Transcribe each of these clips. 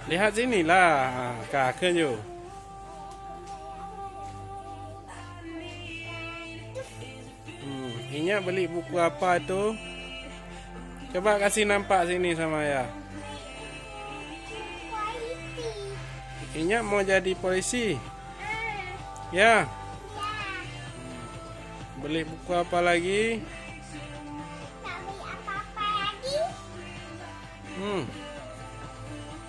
Lihat sini lah, kakek yuk. Inya beli buku apa tuh? Coba kasih nampak sini sama ya. Inya mau jadi polisi. Ya. Beli buku apa lagi?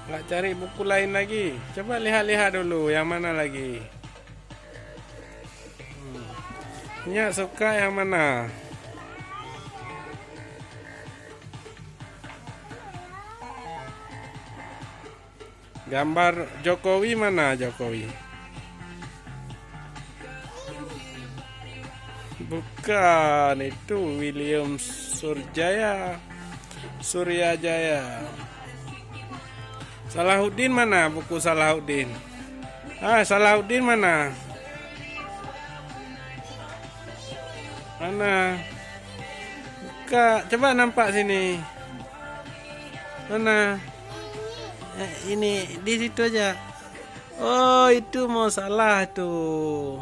Nggak cari buku lain lagi. Coba lihat-lihat dulu yang mana lagi. Inya suka yang mana? Gambar Jokowi mana Jokowi? Bukan, itu William Suryajaya. Salahuddin mana buku Salahuddin? Salahuddin mana? Mana? Buka, coba nampak sini. Mana? Ini di situ aja. Oh, itu mau salah tuh.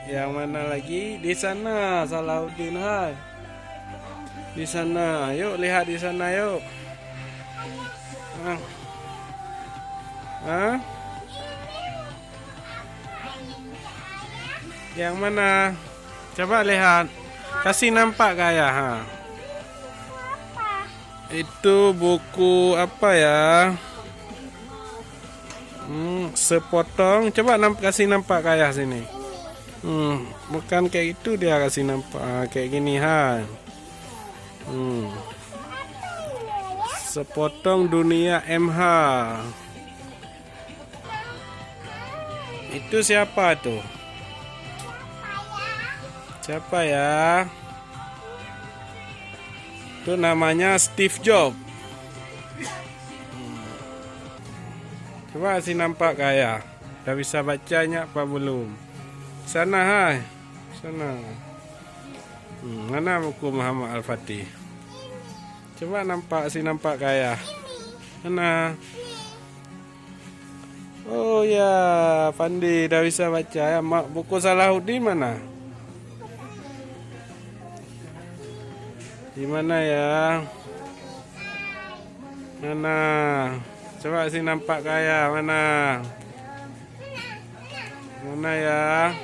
Yang mana lagi? Di sana Salahuddin, hai. Di sana, yuk lihat di sana yuk. Yang mana? Coba lihat. Kasih nampak kayak. Itu buku apa ya? Sepotong. Coba kasih nampak kayak sini. Bukan kayak itu dia kasih nampak kayak gini Sepotong dunia MH. Itu siapa tuh? Siapa ya? Itu namanya Steve Jobs. Coba sih nampak kayak. Udah bisa bacanya apa belum? Sana sana. Mana buku Muhammad Al-Fatih? Coba nampak kayak. Mana? Oh ya, Pandi udah bisa baca ya. Buku Salahuddin mana? Di mana ya? Mana? Coba sih nampak kayak mana? Mana ya?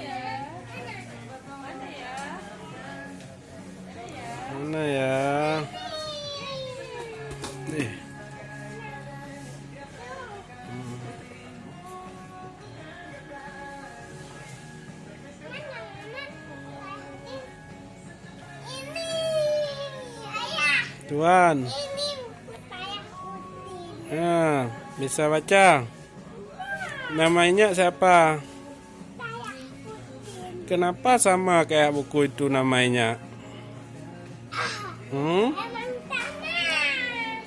Mana ya? Tuan. Bisa baca. Namanya siapa? Kenapa sama kayak buku itu namanya?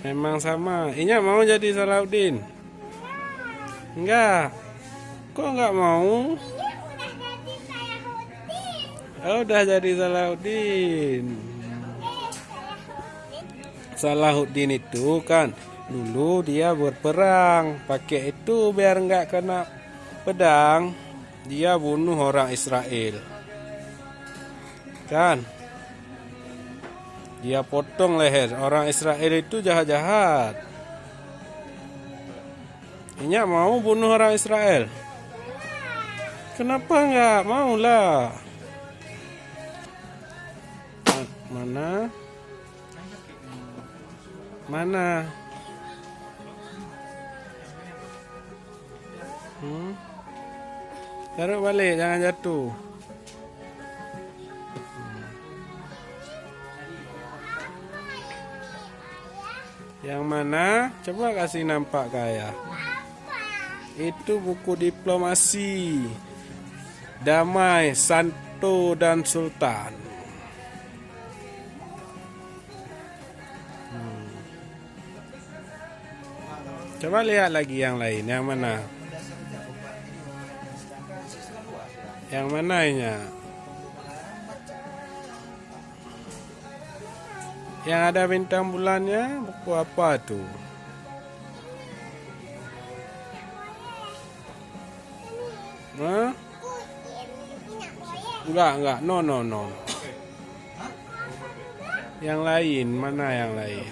Memang sama. Inya mau jadi Salahuddin? Enggak. Kok enggak mau? Oh, udah jadi Salahuddin. Salahuddin itu kan dulu dia berperang pakai itu biar nggak kena pedang, dia bunuh orang Israel kan, dia potong leher orang Israel itu jahat-jahat. Inya mau bunuh orang Israel? Kenapa nggak mau lah? Mana? Mana? Taruh balik, jangan jatuh. Yang mana? Coba kasih nampak kayak. Itu buku diplomasi. Damai, Santo dan Sultan. Coba lihat lagi yang lain, yang mana? Yang mananya? Yang ada bintang bulannya buku apa tuh? Hah? Enggak. No. Yang lain, mana yang lain?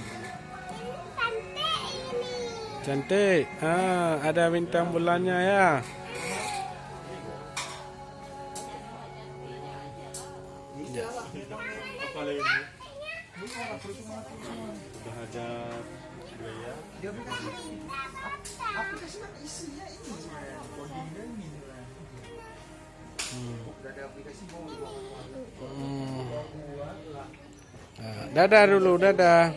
Cantik. Ada bintang bulannya ya. Sudah ada biaya. Aplikasi kan isinya ini coding dan ini. Udah ada aplikasi mau Dadah dulu, dadah.